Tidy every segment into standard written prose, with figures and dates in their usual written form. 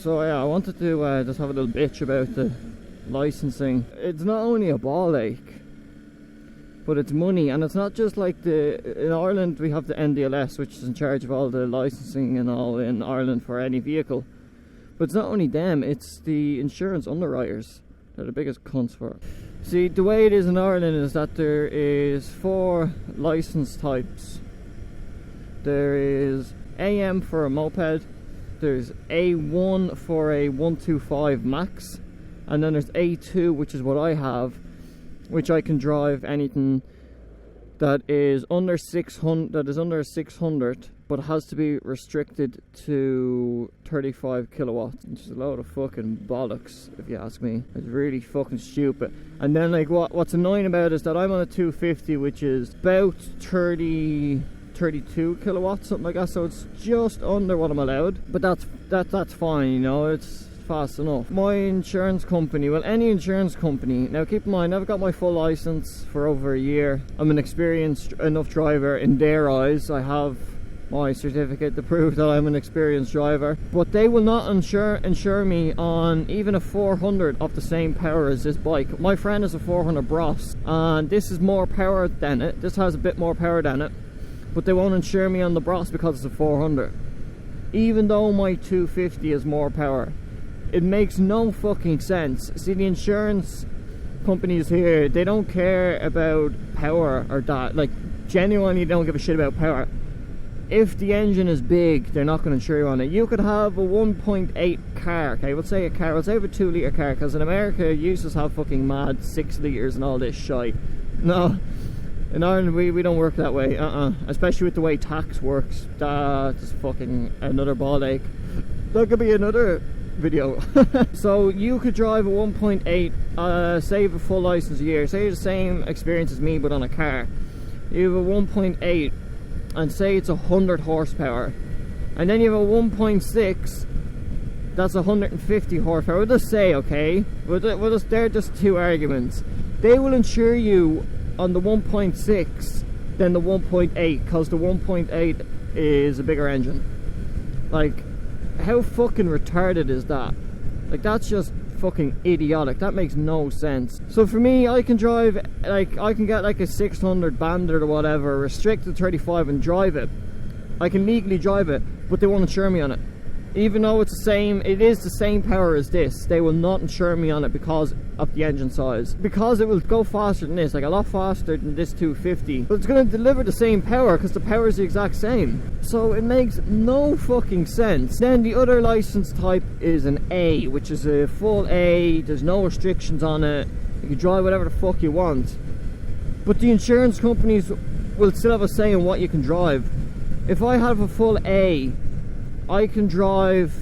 So yeah, I wanted to just have a little bitch about the licensing. It's not only a ball ache, but it's money, and it's not just like in Ireland we have the NDLS, which is in charge of all the licensing and all in Ireland for any vehicle. But it's not only them, it's the insurance underwriters. They're the biggest cunts for it. See, the way it is in Ireland is that there is 4 license types. There is AM for a moped, there's A1 for a 125 max, and then there's A2, which is what I have, which I can drive anything that is under 600, but has to be restricted to 35 kilowatts, which is a load of fucking bollocks, if you ask me. It's really fucking stupid. And then like what's annoying about it is that I'm on a 250, which is about 32 kilowatts, something like that, so it's just under what I'm allowed, but that's fine, you know, it's fast enough. My insurance company, well, any insurance company, now keep in mind I've got my full license for over a year. I'm an experienced enough driver in their eyes. I have my certificate to prove that I'm an experienced driver, but they will not insure me on even a 400 of the same power as this bike. My friend has a 400 Bros, and this is more power than it. This has a bit more power than it, but they won't insure me on the Bros because it's a 400, even though my 250 is more power. It makes no fucking sense. See, the insurance companies here, they don't care about power or that. Like, genuinely, they don't give a shit about power. If the engine is big, they're not going to insure you on it. You could have a 1.8 car, okay, let's say a 2 litre car, because in America you used to have fucking mad 6 litres and all this shite. No, in Ireland we don't work that way, especially with the way tax works. That's fucking another ball ache. That could be another video. So you could drive a 1.8, save a full license a year, say you have the same experience as me but on a car. You have a 1.8 and say it's 100 horsepower, and then you have a 1.6 that's 150 horsepower. We'll just say, okay, they're just 2 arguments. They will insure you on the 1.6 than the 1.8, because the 1.8 is a bigger engine. Like, how fucking retarded is that? Like, that's just fucking idiotic. That makes no sense. So for me, I can drive, like, I can get like a 600 Bandit or whatever, restricted 35 and drive it. I can legally drive it, but they won't insure me on it. Even though it is the same power as this, they will not insure me on it because of the engine size. Because it will go faster than this, like a lot faster than this 250. But it's going to deliver the same power because the power is the exact same. So it makes no fucking sense. Then the other license type is an A, which is a full A. There's no restrictions on it. You can drive whatever the fuck you want. But the insurance companies will still have a say in what you can drive. If I have a full A, I can drive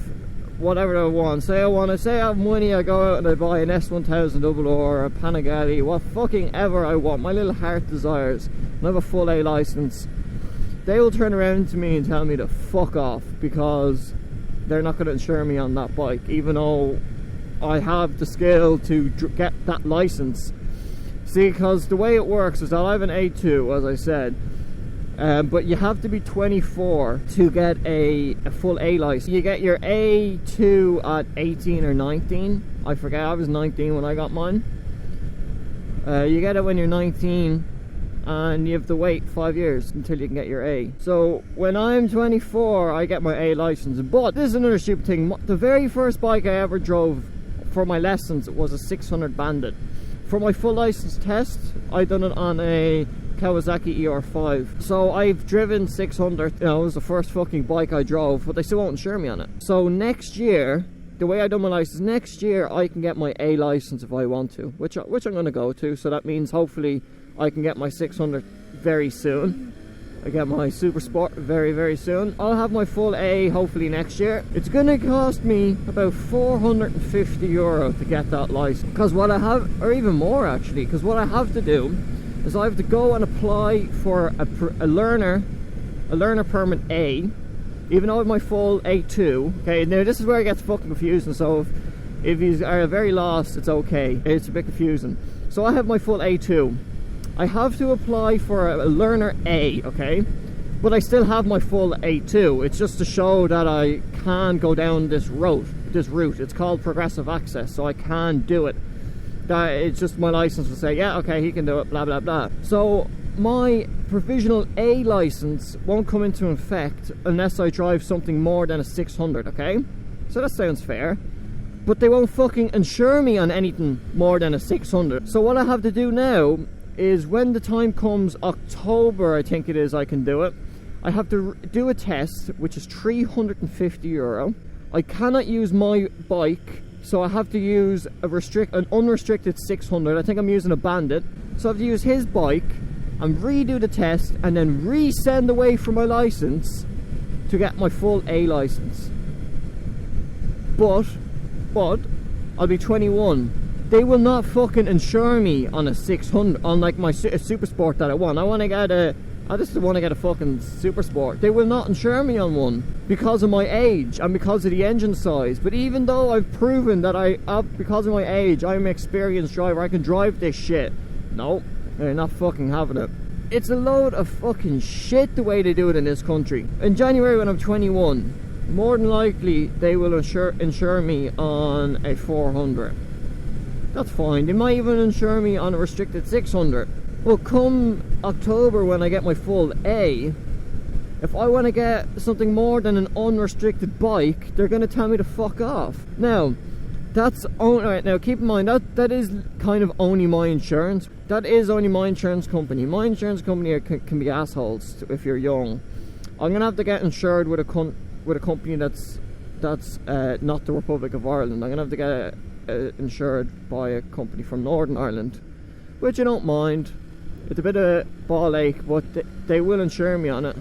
whatever I want. Say I have money, I go out and I buy an S1000 double or a Panigale, what fucking ever I want, my little heart desires, and I have a full A license. They will turn around to me and tell me to fuck off because they're not going to insure me on that bike, even though I have the skill to get that license. See, because the way it works is that I have an A2, as I said, but you have to be 24 to get a full A license. You get your A2 at 18 or 19. I forget, I was 19 when I got mine. You get it when you're 19, and you have to wait 5 years until you can get your A. So when I'm 24, I get my A license. But this is another stupid thing. The very first bike I ever drove for my lessons was a 600 Bandit. For my full license test, I done it on a Kawasaki ER5. So I've driven 600, you know, it was the first fucking bike I drove, but they still won't insure me on it. So next year, the way I done my license, next year I can get my A license if I want to, which I'm going to go to. So that means hopefully I can get my 600 very soon. I get my Super Sport very, very soon. I'll have my full A hopefully next year. It's going to cost me about €450 to get that license. Because what I have, or even more actually, because what I have to do is I have to go and apply for a learner permit A, even though I have my full A2. Okay, now this is where it gets fucking confusing, so if you are very lost, it's okay. It's a bit confusing. So I have my full A2. I have to apply for a learner A, okay? But I still have my full A2. It's just to show that I can go down this road. this route. It's called progressive access, so I can do it. That it's just my license will say, yeah, okay, he can do it, blah blah blah. So my provisional A license won't come into effect unless I drive something more than a 600, okay? So that sounds fair. But they won't fucking insure me on anything more than a 600. So what I have to do now is, when the time comes, October I think it is, I can do it. I have to do a test, which is €350. I cannot use my bike, so I have to use an unrestricted 600. I think I'm using a Bandit. So I have to use his bike and redo the test and then resend away for my license to get my full A license. But I'll be 21. They will not fucking insure me on a 600, on like my Super Sport that I want. I just want to get a fucking Super Sport. They will not insure me on one because of my age and because of the engine size. But even though I've proven that because of my age, I'm an experienced driver, I can drive this shit. No, they're not fucking having it. It's a load of fucking shit the way they do it in this country. In January when I'm 21, more than likely they will insure me on a 400. That's fine. They might even insure me on a restricted 600. Well, come October when I get my full A, if I want to get something more than an unrestricted bike, they're going to tell me to fuck off. Now, now keep in mind that is kind of only my insurance. That is only my insurance company. My insurance company can be assholes if you're young. I'm going to have to get insured with a company that's not the Republic of Ireland. I'm going to have to get insured by a company from Northern Ireland, which I don't mind. It's a bit of a ball ache, but they will insure me on it,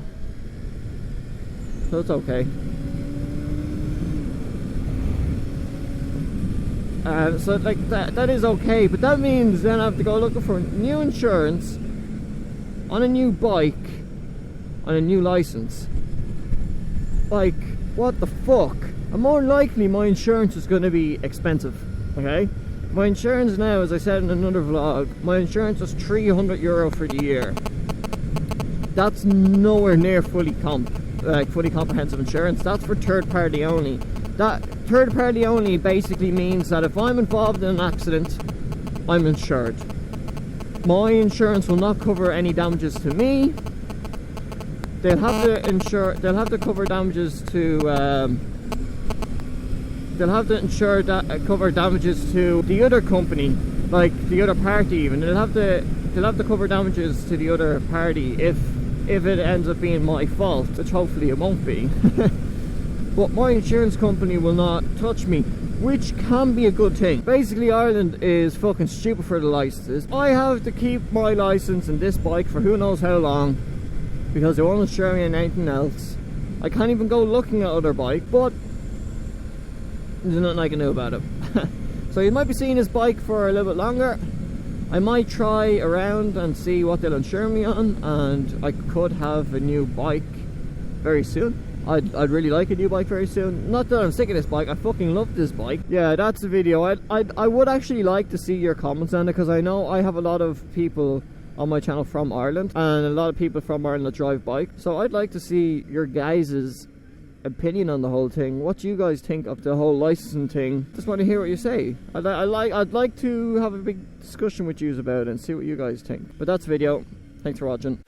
so it's okay. So like that is okay, but that means then I have to go looking for new insurance on a new bike on a new license. Like, what the fuck? And more likely my insurance is going to be expensive, okay? My insurance now, as I said in another vlog, my insurance is €300 for the year. That's nowhere near fully comprehensive insurance. That's for third party only. That third party only basically means that if I'm involved in an accident, I'm insured. My insurance will not cover any damages to me. They'll have to cover damages to cover damages to the other company, like the other party even. They'll have to cover damages to the other party if it ends up being my fault, which hopefully it won't be. But my insurance company will not touch me, which can be a good thing. Basically, Ireland is fucking stupid for the licenses. I have to keep my license in this bike for who knows how long, because they won't insure me on anything else. I can't even go looking at other bikes, but there's nothing I can do about it. So you might be seeing this bike for a little bit longer. I might try around and see what they'll insure me on, and I could have a new bike very soon. I'd really like a new bike very soon. Not that I'm sick of this bike, I fucking love this bike. Yeah, that's the video. I would actually like to see your comments on it, because I know I have a lot of people on my channel from Ireland, and a lot of people from Ireland that drive bikes. So I'd like to see your guys' opinion on the whole thing. What do you guys think of the whole licensing thing? Just want to hear what you say. I'd like to have a big discussion with you about it and see what you guys think. But that's the video. Thanks for watching.